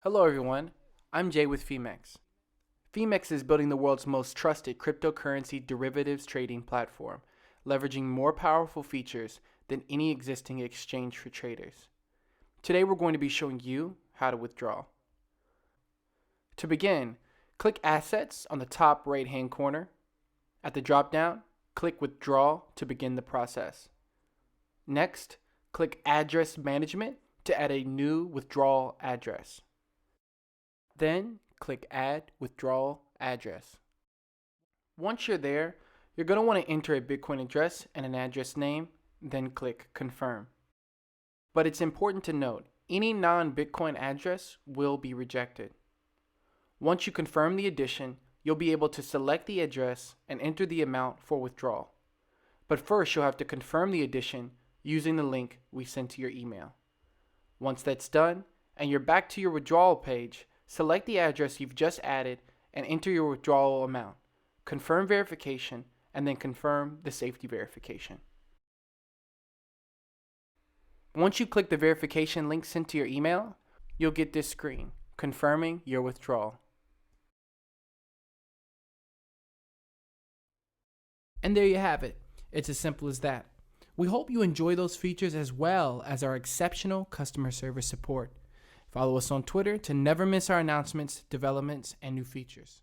Hello everyone, I'm Jay with Phemex. Phemex is building the world's most trusted cryptocurrency derivatives trading platform, leveraging more powerful features than any existing exchange for traders. Today we're going to be showing you how to withdraw. To begin, click Assets on the top right hand corner. At the drop down, click Withdraw to begin the process. Next, click Address Management to add a new withdrawal address. Then click Add Withdrawal Address. Once you're there, you're going to want to enter a Bitcoin address and an address name, then click Confirm. But it's important to note, any non-Bitcoin address will be rejected. Once you confirm the addition, you'll be able to select the address and enter the amount for withdrawal. But first, you'll have to confirm the addition using the link we sent to your email. Once that's done, and you're back to your withdrawal page, select the address you've just added and enter your withdrawal amount. Confirm verification and then confirm the safety verification. Once you click the verification link sent to your email, you'll get this screen confirming your withdrawal. And there you have it. It's as simple as that. We hope you enjoy those features as well as our exceptional customer service support. Follow us on Twitter to never miss our announcements, developments, and new features.